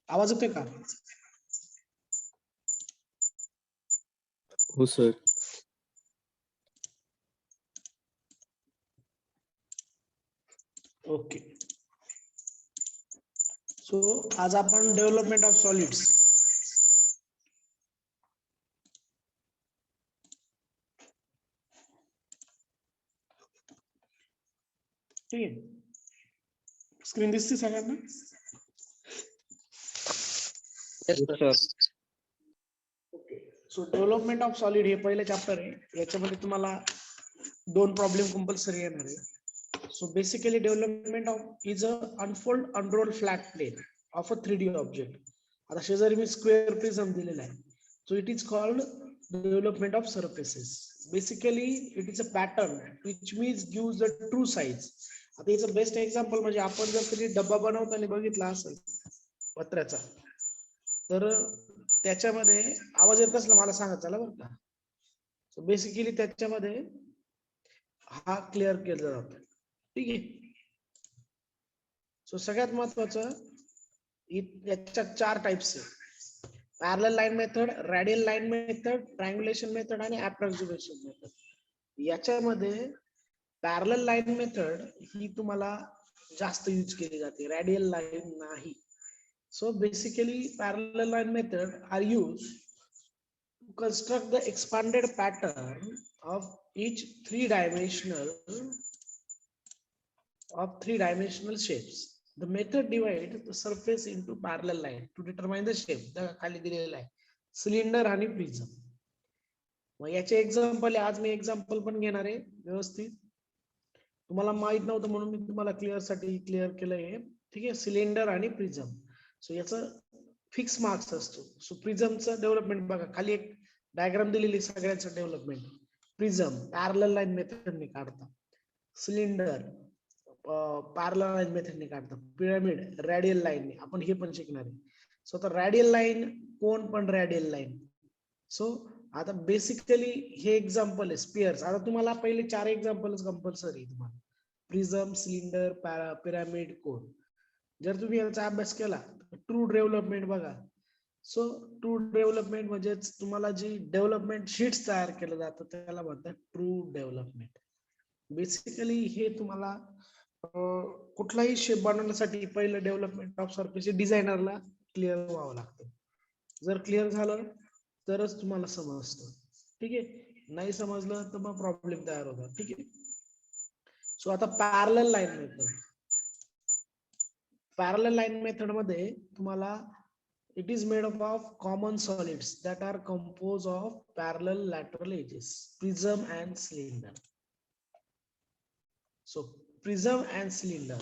आवाज येतोय का? हो सर. ओके. सो आज आपण डेव्हलपमेंट ऑफ सॉलिड्स ठीक आहे. स्क्रीन दिसते सगळ्यांना? Sir. Okay. So development of solid हे पहिलं चॅप्टर आहे. याच्यामध्ये तुम्हाला 2 प्रॉब्लेम कंपल्सरी येणार आहे. So basically development of is a unfold unroll flat plane of a 3D object. आता शेजारी मी स्क्वेअर प्रिझम दिलेला आहे. So it is called development of surfaces. Basically it is a pattern which means gives the true size. आता याचं best example म्हणजे आपण जर कधी डब्बा बनवताना बघितला असेल पत्र्याचा, तर त्याच्यामध्ये आवाज येत असला मला सांगा चला बरं का. सो बेसिकली त्याच्यामध्ये हा क्लिअर केला जातो. ठीक आहे. सो सगळ्यात महत्वाचं याच्यात 4 टाइप्स आहे. Parallel line method, radial line method, triangulation method आणि अप्रॉक्सिमेशन मेथड. याच्यामध्ये पॅरलल लाईन मेथड ही तुम्हाला जास्त यूज केली जाते, रेडियल लाईन नाही. So basically parallel line method are use to construct the expanded pattern of each three-dimensional shapes. The method divides the surface into parallel line to determine the shape. खाली दिलेला आहे cylinder आणि prism. मग याचे example आज मी example पण घेणार आहे व्यवस्थित. तुम्हाला माहित नव्हतं म्हणून मी तुम्हाला क्लिअर साठी क्लिअर केलंय. ठीक आहे. सिलेंडर आणि प्रिझम. सो याचं फिक्स मार्क्स असतो. सो प्रिझमचं डेव्हलपमेंट बघा, खाली एक डायग्राम दिलेली सगळ्यांचं डेव्हलपमेंट. प्रिझम पॅरलल लाईन मेथडने काढता, सिलेंडर पॅरलल लाईन मेथडने काढतात, पिरामिड रेडियल लाईनने. आपण हे पण शिकणार आहे. सो आता रेडियल लाईन, कोण पण रेडियल लाईन. सो आता बेसिकली हे एक्झाम्पल आहे स्पिअर्स. आता तुम्हाला पहिले 4 एक्झाम्पल्स कंपल्सरी आहे तुम्हाला. प्रिझम, सिलेंडर, पिरामिड, कोन. जर तुम्ही याचा अभ्यास केला ट्रू डेव्हलपमेंट बघा. सो ट्रू डेव्हलपमेंट म्हणजे तुम्हाला जी डेव्हलपमेंट शीट्स तयार केलं जातं त्याला म्हणतात ट्रू डेव्हलपमेंट. बेसिकली हे तुम्हाला कुठलाही शेप बनवण्यासाठी पहिलं डेव्हलपमेंट ऑफ सरफेस डिझायनरला क्लिअर व्हावं लागतं. जर क्लिअर झालं तरच तुम्हाला समजतं. ठीक आहे. नाही समजलं तर मग प्रॉब्लेम तयार होतात. ठीक आहे. सो आता parallel line method. Parallel line method मध्ये तुम्हाला it is made up of common solids that are composed of parallel lateral edges, prism and cylinder. So prism and cylinder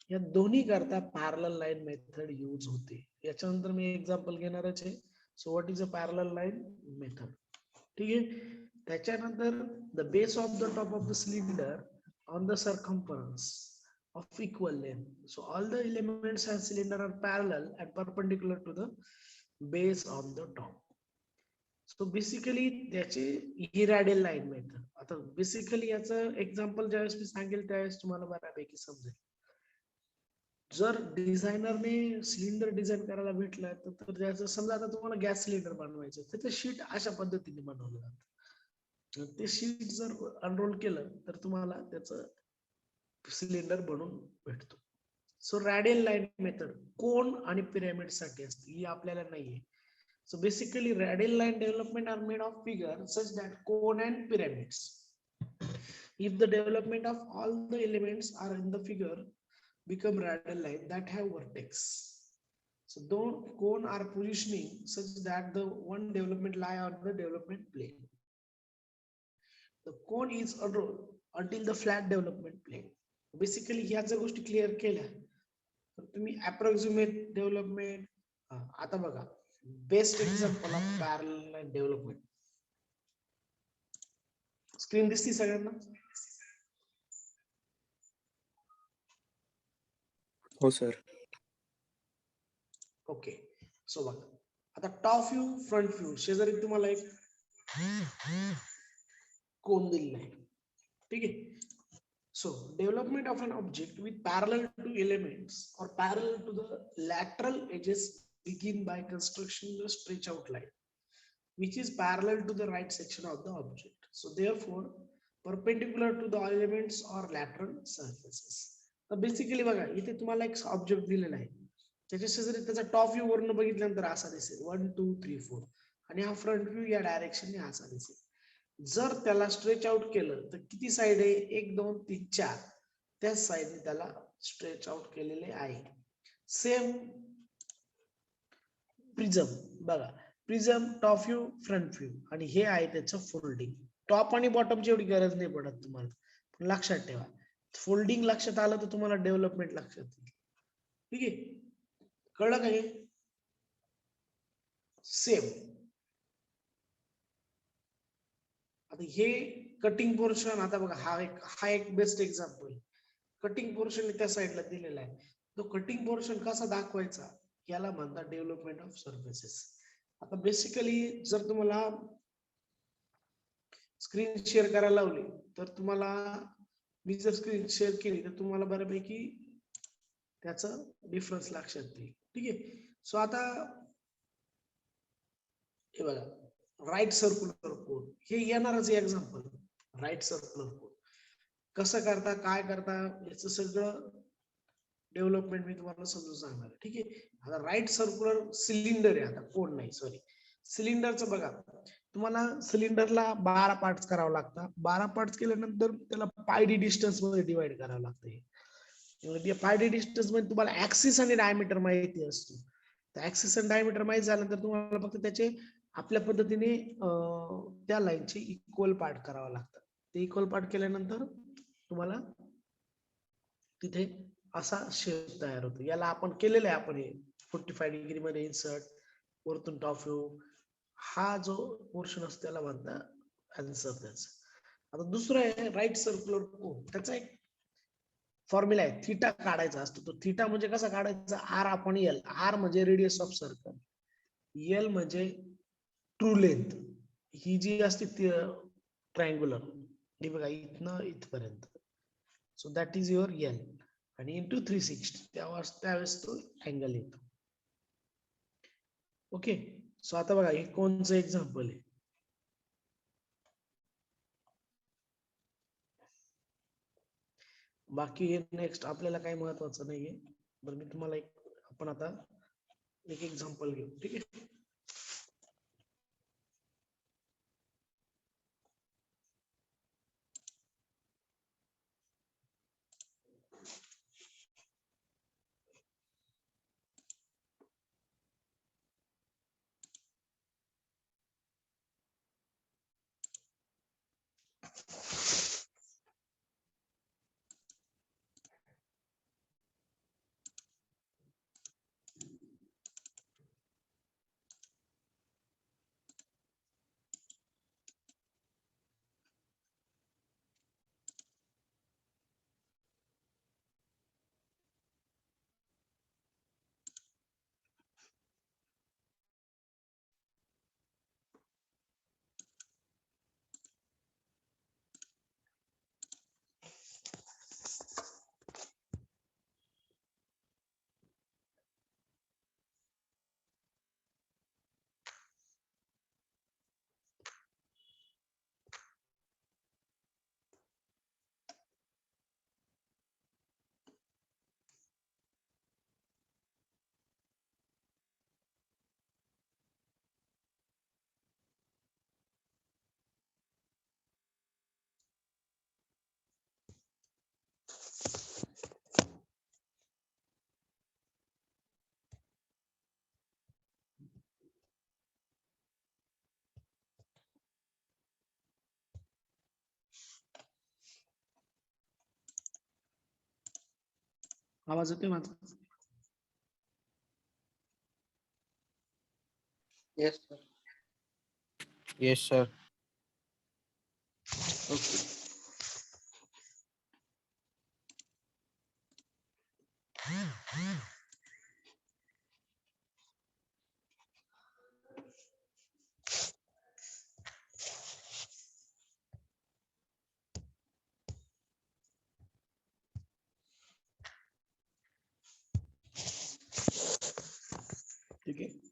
या दोन्ही करता पॅरलल लाईन मेथड यूज होते. याच्यानंतर मी example घेणारच आहे. So what is a parallel line method. ठीक आहे. त्याच्यानंतर the base of the top of the cylinder on the circumference of equal length. So all the elements and cylinder are parallel and perpendicular to the base on the top. So basically त्याची ही radial line method. आता basically याचं example ज्यावेळेस मी सांगेल त्यावेळेस तुम्हाला बऱ्यापैकी समजेल. जर डिझायनरने सिलेंडर डिझाईन करायला भेटला तर त्याचं समजा आता तुम्हाला गॅस सिलेंडर बनवायचं, त्याचं शीट अशा पद्धतीने बनवलं जातं. ते शीट जर अनरोल केलं तर तुम्हाला त्याचं सिलेंडर बनवून भेटतो. So radial line method cone आणि पिरामिड साठी असते, ही आपल्याला नाहीये. So basically radial line development are made of figure such that cone and pyramids if the development of all the elements are in the figure become radial line that have vertex. So though cone are positioning such that the one development lie on the development plane. The cone is unrolled until the flat development plane. Basically ह्या जर गोष्टी clear केल्या तर तुम्ही approximate development. आता बघा best example of parallel development. Screen दिसती सगळ्यांना? हो सर. ओके. सो बघा आता टॉप व्ह्यू, फ्रंट व्ह्यू शेजारी तुम्हाला एक कोन दिलेला आहे. ठीक आहे. So development of an object with parallel to elements or parallel to the lateral edges begin by construction the stretch out line which is parallel to the right section of the object. So therefore, perpendicular to the elements or lateral surfaces. तर basically बघा इथे तुम्हाला एक object दिलेला आहे त्याच्या शेजारी त्याचा टॉप व्ह्यू वरून बघितल्यानंतर असा दिसेल 1 2 3 4 आणि हा फ्रंट व्ह्यू या डायरेक्शनने असा दिसेल जर त्याला स्ट्रेच आउट केलं तर किती साइड आहे 1 2 3 4 त्याच साइडने त्याला स्ट्रेच आउट केलेले आहे सेम प्रिझम बघा prism top view front view आणि हे आहे त्याचं फोल्डिंग टॉप आणि बॉटमची एवढी गरज नाही पडत तुम्हाला पण लक्षात ठेवा फोल्डिंग लक्षात आलं तर तुम्हाला डेव्हलपमेंट लक्षात येईल ठीक आहे कळलं का हे सेम आता हे कटिंग पोर्शन आता बघा हा एक बेस्ट एक्झाम्पल कटिंग पोर्शन त्या साईडला दिलेला आहे तो कटिंग पोर्शन कसा दाखवायचा याला म्हणतात डेव्हलपमेंट ऑफ सर्फेसेस आता बेसिकली जर तुम्हाला स्क्रीन शेअर करायला लावली तर तुम्हाला मी जर स्क्रीन शेअर केली तर तुम्हाला बऱ्यापैकी त्याचं डिफरन्स लक्षात येईल ठीक आहे सो आता हे बघा राईट सर्क्युलर कोड हे येणारच एक्झाम्पल राईट सर्क्युलर कोड कसं करता काय करता याचं सगळं डेव्हलपमेंट मी तुम्हाला समजून सांगणार ठीक आहे आता राईट सर्क्युलर सिलेंडर आहे आता कोड नाही सॉरी सिलेंडरचं बघा तुम्हाला सिलेंडरला 12 पार्ट्स करावं लागतात 12 पार्ट्स केल्यानंतर त्याला पाय डी डिस्टन्स मध्ये डिवाइड करावं लागतं पाय डी डिस्टन्स मध्ये तुम्हाला ऍक्सिस आणि डायमीटर माहिती असतो तर ऍक्सिस आणि डायमीटर माहिती झाल्यानंतर तुम्हाला फक्त त्याचे आपल्या पद्धतीने त्या लाईनचे इक्वल पार्ट करावं लागतं ते इक्वल पार्ट केल्यानंतर तुम्हाला तिथे असा शेप तयार होतो याला आपण केलेलं आहे आपण हे 45 डिग्री मध्ये इन्सर्ट वरतून टॉप व्ह्यू हा जो पोर्शन असतो त्याला म्हणतात आन्सर त्याचा आता दुसरं आहे राईट सर्क्युलर कोन त्याचा एक फॉर्म्युला आहे थीटा काढायचा असतो तो थीटा म्हणजे कसा काढायचा आर अपॉन एल आर म्हणजे रेडियस ऑफ सर्कल एल म्हणजे ट्रू लेंथ ही जी असते ट्रायंग्युलर ही बघा इथनं इथपर्यंत so that is your L आणि इंटू 360 त्यावेळेस तो अँगल येतो ओके सो आता बघा हे कोणचं एक्झाम्पल आहे बाकी हे नेक्स्ट आपल्याला काही महत्वाचं नाहीये बरं मी तुम्हाला आपण आता एक एक्झाम्पल घेऊ ठीक आहे आवाज येतोय माझा Yes, sir. Yes, sir. Okay ठीक आहे.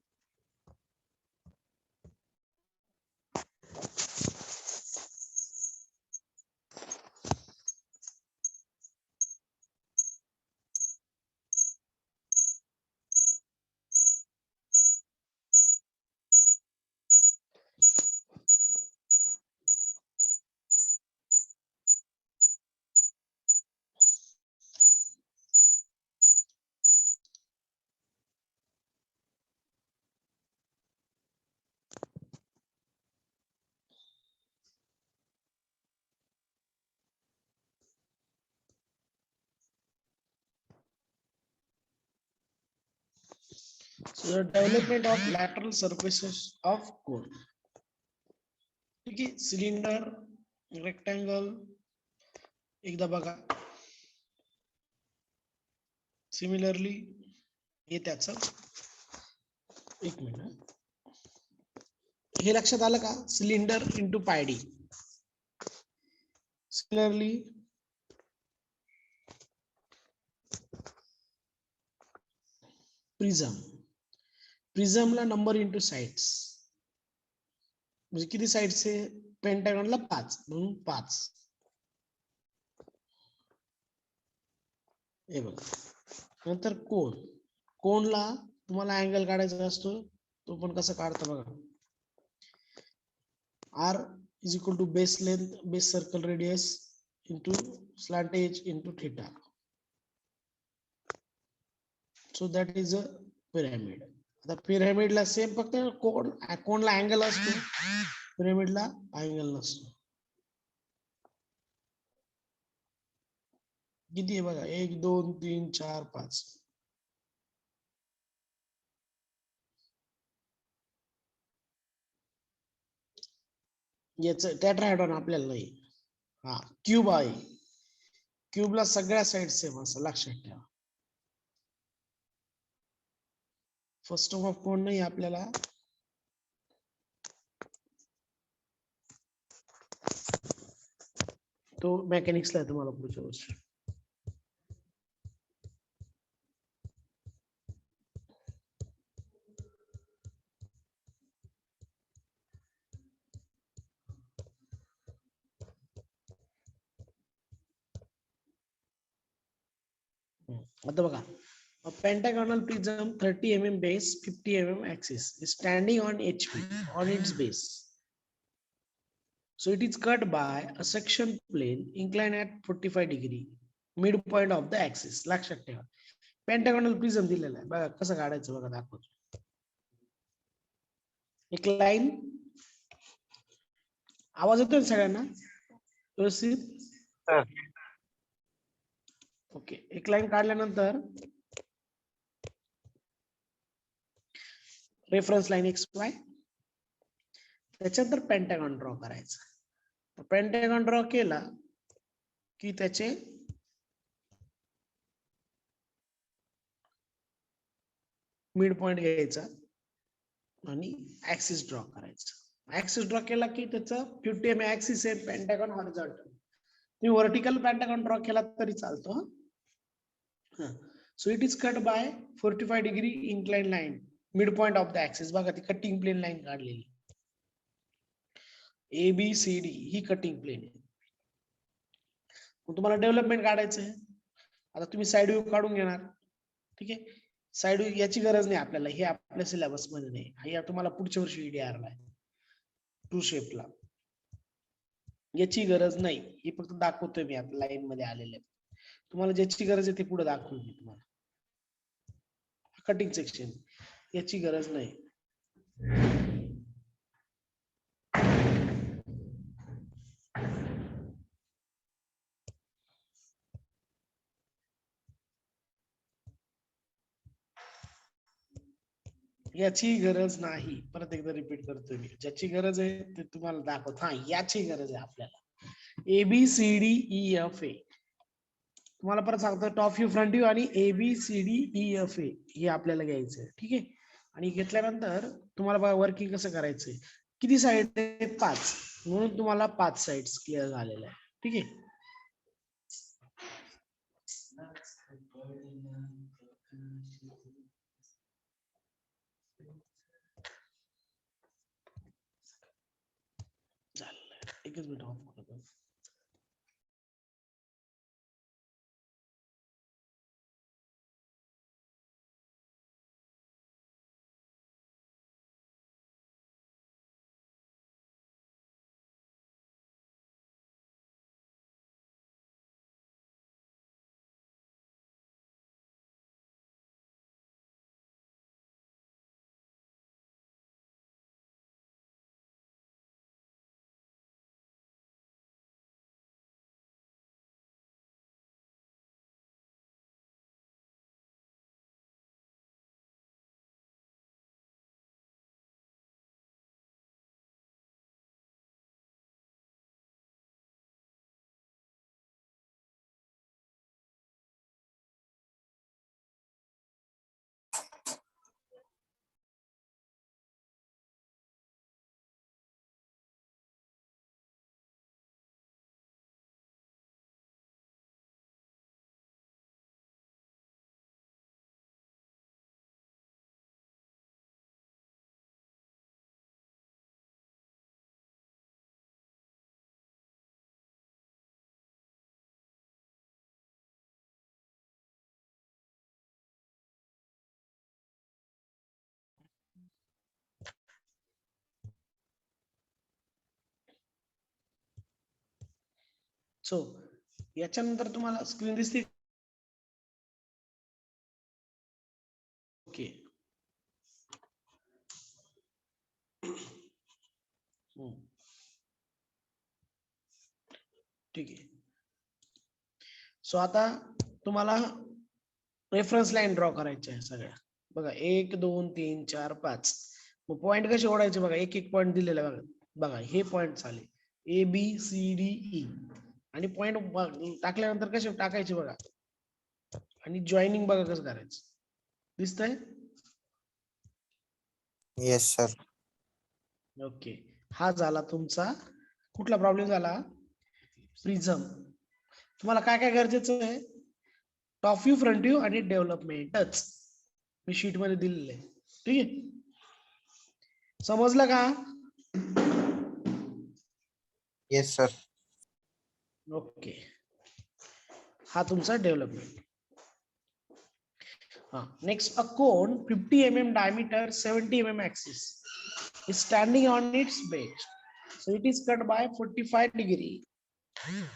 So the development of lateral surfaces of cone. ठीक आहे. सिलेंडर, रेक्टँगल एकदा बघा. सिमिलरली हे त्याचं एक मिनिट, हे लक्षात आलं का? Cylinder into pi D. Similarly prism, प्रिझमला नंबर इंटू साइड्स, म्हणजे किती साइड्स आहे? पेंटागॉनला 5 म्हणून 5. हे बघा. नंतर कोन, कोनला तुम्हाला अँगल काढायचा असतो, तो पण कसं काढता बघा. R is equal to base length, base circle radius into slant edge into theta. So that is a pyramid. आता पिरामिडला सेम, फक्त कोनला अँगल असतो, पिरामिडला अँगल नसतो. किती आहे बघा, 1 2 3 4 5. याच टेट्राहेड्रॉन आपल्याला नाही. हा क्यूब आहे, क्यूबला सगळ्या साइड सेम असं लक्षात ठेवा. फर्स्ट ऑफ कोण नाही आपल्याला, तो मेकॅनिक्सला आहे तुम्हाला पुढच्या वर्षी. आता बघा, a pentagonal prism 30 mm base 50 mm axis is standing on HP on its base. So it is cut by a section plane inclined at 45 degree midpoint of the axis. लक्षात ठेवा. पेंटागॉनल प्रिझम दिलेला आहे बघा, कसं काढायचं बघा, दाखवतो. एक लाईन, आवाज येतोय सगळ्यांना व्यवस्थित? ओके. एक लाईन काढल्यानंतर रेफरन्स लाईन XY, त्याच्यानंतर पेंटागॉन ड्रॉ करायचं. पेंटागॉन ड्रॉ केला की त्याचे मिड पॉइंट घ्यायचा आणि ऍक्सिस ड्रॉ करायचं. ऍक्सिस ड्रॉ केला की त्याचं 50 mm ऍक्सिस आहे, पेंटागॉन हॉरिझॉन्टल. तुम्ही व्हर्टिकल पेंटागॉन ड्रॉ केला तरी चालतो. So it is cut by 45 degree incline line mid point of the axis. बघा ती कटिंग प्लेन लाईन काढलेली, ABCD ही कटिंग प्लेन आहे. तुम्हाला डेव्हलपमेंट काढायचं आहे. आता तुम्ही साइड व्ह्यू काढून घेणार. ठीक आहे. साइड व्ह्यू याची गरज नाही आपल्याला, हे आपल्या सिलेबस मध्ये नाही. हा तुम्हाला पुढच्या वर्षी EDR ला आहे, टू शेपला. याची गरज नाही, हे फक्त दाखवतोय मी आता लाईन मध्ये आलेले. तुम्हाला ज्याची गरज आहे ते पुढे दाखवून मी तुम्हाला. कटिंग सेक्शन याची गरज नाही. याची गरज नाही. परत एकदा रिपीट करतोय मी, ज्याची गरज आहे ते तुम्हाला दाखवतो. हा याची गरज आहे आपल्याला. ABCDEFA. तुम्हाला परत सांगतो, टॉप व्ह्यू, फ्रंट व्ह्यू आणि ABCDEFA हे आपल्याला घ्यायचं आहे. ठीक आहे. आणि घेतल्यानंतर तुम्हाला बघा वर्किंग कसं करायचंय. किती साइड आहे? 5, म्हणून तुम्हाला 5 साइड्स क्लिअर झालेल्या आहे. ठीक आहे. एकच मिनिट ऑफ करतो. सो याच्यानंतर तुम्हाला स्क्रीन दिसते. ओके. ठीक आहे. सो आता तुम्हाला रेफरन्स लाईन ड्रॉ करायची आहे सगळ्या. बघा 1 2 3 4 5. मग पॉइंट कसे ओढायचे बघा, एक एक पॉइंट दिलेला बघा. बघा हे पॉइंट झाले A B C D E, आणि पॉइंट टाकल्यानंतर कसे टाकायचे बघा, आणि जॉईनिंग बघा कसं करायचं. दिसतंय? Yes sir. ओके. हा झाला तुमचा कुठला प्रॉब्लेम झाला? प्रिझम. तुम्हाला काय काय गरजेचं आहे? टॉप व्ह्यू, फ्रंट व्ह्यू आणि डेव्हलपमेंटच मी शीट मध्ये दिलेलं आहे. ठीक आहे, समजलं का? Yes sir. ओके. हा तुमचा डेव्हलपमेंट. हा, next, a cone 50 mm diameter, 70 mm axis is standing on its base. So it is cut by 45 degree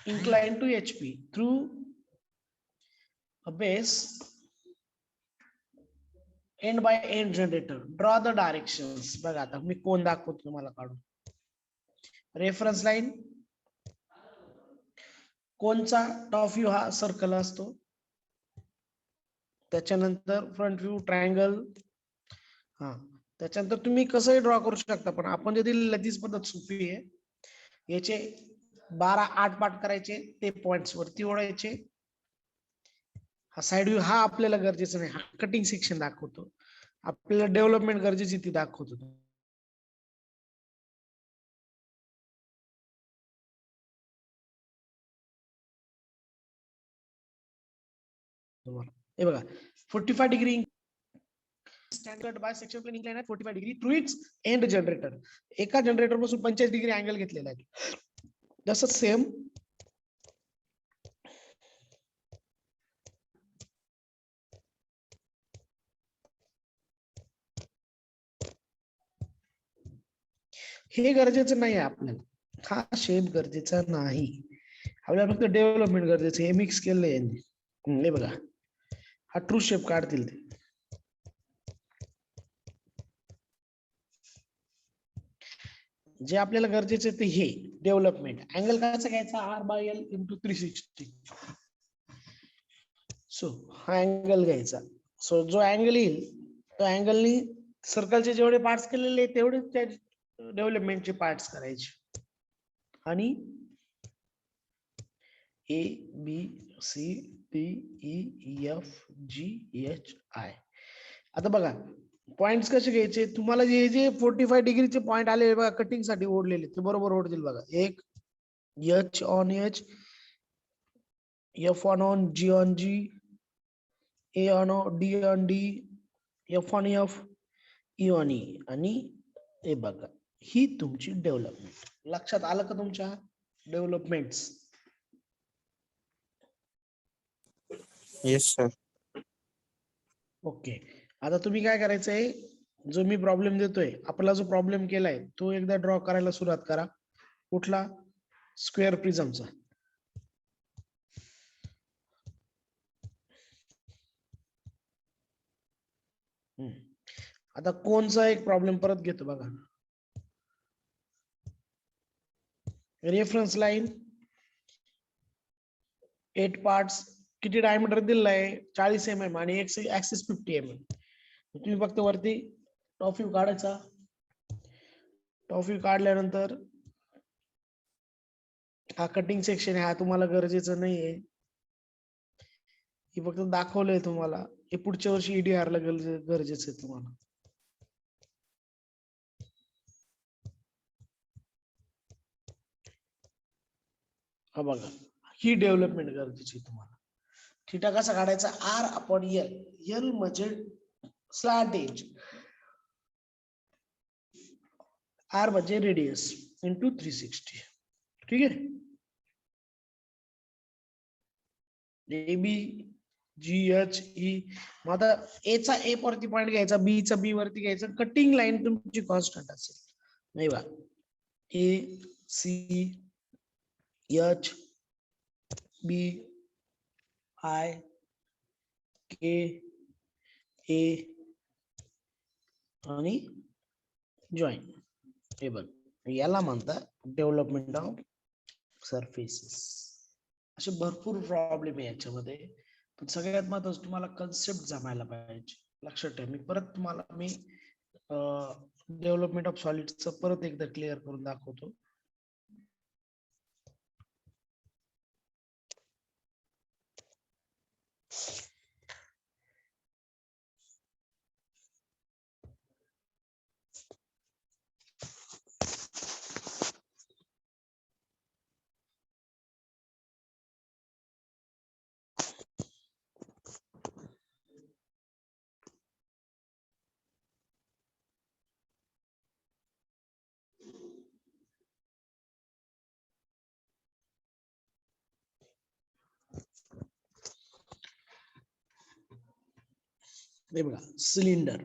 inclined to HP through a base end by end generator. Draw the directions. बघा आता मी कोण दाखवतो तुम्हाला काढून. Reference line कोणचा top view हा circle असतो, त्याच्यानंतर फ्रंट व्ह्यू ट्रायंगल. हा, त्याच्यानंतर तुम्ही कसंही ड्रॉ करू शकता, पण आपण जे दिलेलं तीच पद्धत सोपी आहे. याचे 12-8 पार्ट करायचे, ते पॉइंट्स वरती ओढायचे. हा साइड व्ह्यू हा आपल्याला गरजेचं नाही, हा कटिंग सेक्शन दाखवतो. आपल्याला डेव्हलपमेंट गरजेची ती दाखवतो. हे बघा 45 degree standard by section plane incline आहे 45 degree through its end generator. एका जनरेटर पासून 45 डिग्री अँगल घेतलेला आहे. जसं सेम हे गरजेचं नाही आहे आपल्याला, हा शेप गरजेचा नाही आपल्याला, फक्त डेव्हलपमेंट गरजेचं. हे मिक्स केलंय यांनी. हे बघा हा ट्रू शेप काढतील ते. जे आपल्याला गरजेचे ते हे डेव्हलपमेंट. अँगल कायचा घ्यायचा? R/L × 360. सो हा अँगल घ्यायचा. सो जो अँगल येईल तो अँगलनी सर्कलचे जेवढे पार्ट्स केलेले तेवढे त्या डेव्हलपमेंटचे पार्ट्स करायचे. आणि A B C D E F G H I. आता बघा पॉइंट्स कसे घ्यायचे, तुम्हाला जे जे 45 डिग्रीचे पॉइंट आले बघा कटिंग साठी ओढलेले, ते बरोबर ओढतील बघा. एक H on H, F on G on G, A on D on D, F on F, E on E, आणि हे बघा ही तुमची डेव्हलपमेंट. लक्षात आलं का तुमच्या? डेव्हलपमेंट्स. Yes, sir. ओके, आता तुम्ही काय करायचंय, जो मी प्रॉब्लेम देतोय, आपला जो प्रॉब्लेम केलाय तो एकदा ड्रॉ करायला सुरुवात करा. कुठला? स्क्वेअर प्रिझमचा. आता कोणचा एक प्रॉब्लेम परत घेतो बघा. रेफरन्स लाईन 8 पार्ट्स, किती डायमीटर दिलाय? 40 mm आणि ऍक्सिस 50 mm. तुम्ही फक्त वरती टॉप व्ह्यू काढायचा. टॉप व्ह्यू काढल्यानंतर हा कटिंग सेक्शन आहे, हा तुम्हाला गरजेचं नाहीये, हे फक्त दाखवलंय तुम्हाला. हे पुढच्या वर्षी EDR ला गरजेचं आहे तुम्हाला. हा बघा, ही डेव्हलपमेंट गरजेची आहे तुम्हाला. थिटा कसा काढायचा? R/L. L म्हणजे स्लॅट एज, R म्हणजे रेडियस इंटू 360. ठीक आहे. AB GHE. मग आता A चा A वरती पॉइंट घ्यायचा, B चा B वरती घ्यायचा. कटिंग लाईन तुमची कॉन्स्टंट असेल, नाही बा. A C H B I K A आणि जॉईन. हे बघ, याला म्हणतात डेव्हलपमेंट ऑफ सरफेसेस. असे भरपूर प्रॉब्लेम आहे याच्यामध्ये, पण सगळ्यात महत्त्वाचं तुम्हाला कन्सेप्ट जमायला पाहिजे. लक्षात ठेवा, मी परत तुम्हाला डेव्हलपमेंट ऑफ सॉलिड्सचं परत एकदा क्लिअर करून दाखवतो. हे बघा, सिलेंडर,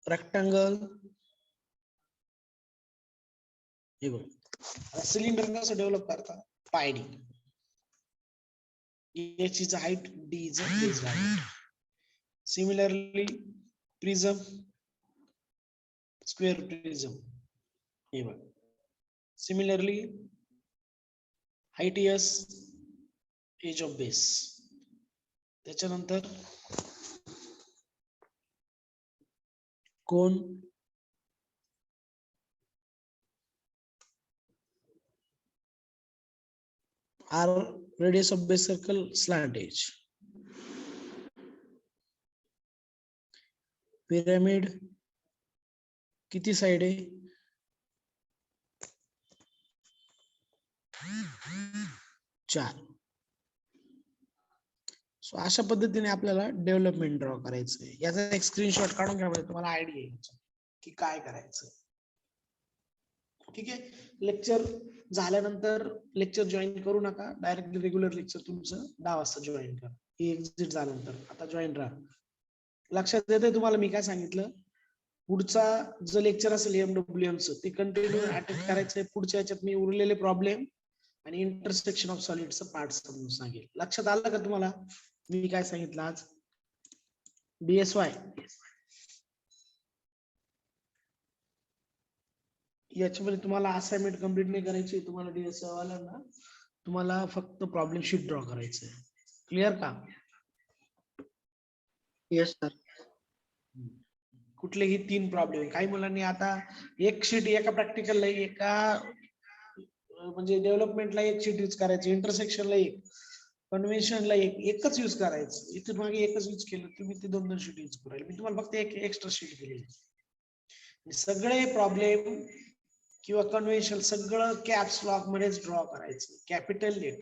रेक्टँगल. हे बघा, सिलेंडर कसं डेव्हलप करता? पायडी. H is height, D is base diameter. Similarly, prism, square prism. हे बघा, similarly, height is edge of base. त्याच्यानंतर कोण, R radius of base circle, slant edge. Pyramid किती साइड आहे? 4. सो अशा पद्धतीने आपल्याला डेव्हलपमेंट ड्रॉ करायचं आहे. याचा एक स्क्रीनशॉट काढून घ्या, म्हणजे तुम्हाला आयडिया येईल की काय करायचं. ठीक आहे. लेक्चर झाल्यानंतर लेक्चर जॉईन करू नका, डायरेक्टली रेग्युलर लेक्चर तुमचं 10 वाजता जॉईन करा. एक्झिट झाल्यानंतर आता जॉईन राहा. लक्षात येते तुम्हाला मी काय सांगितलं? पुढचा जो लेक्चर असेल MWM चं, ते कंटिन्यू अटेंड करायचंय. पुढच्या याच्यात मी उरलेले प्रॉब्लेम आणि इंटरसेक्शन ऑफ सॉलिडचं पार्ट समजून सांगेल. लक्षात आलं का तुम्हाला मी काय सांगितलं आज? DSY याच्यामध्ये तुम्हाला असाइनमेंट कंप्लीट नाही करायची, तुम्हाला DSY वाल्यांना तुम्हाला फक्त प्रॉब्लेम शीट ड्रॉ करायचं आहे. क्लिअर का? Yes, sir. कुठलेही 3 प्रॉब्लेम. काही मुलांनी आता एक शीट एका प्रॅक्टिकलला, एका म्हणजे डेव्हलपमेंटला एक शीट यूज करायची, इंटरसेक्शनला एक, कन्व्हेन्शनला एकच यूज करायचं. इथून मागे एकच यूज केलं, तुम्ही ते 2-2 शीट यूज करायला. मी तुम्हाला फक्त एक एक्स्ट्रा शीट दिलेली. सगळे प्रॉब्लेम किंवा कन्व्हेन्शन सगळं कॅप्स लॉक मध्येच ड्रॉ करायचं, कॅपिटल लेटर.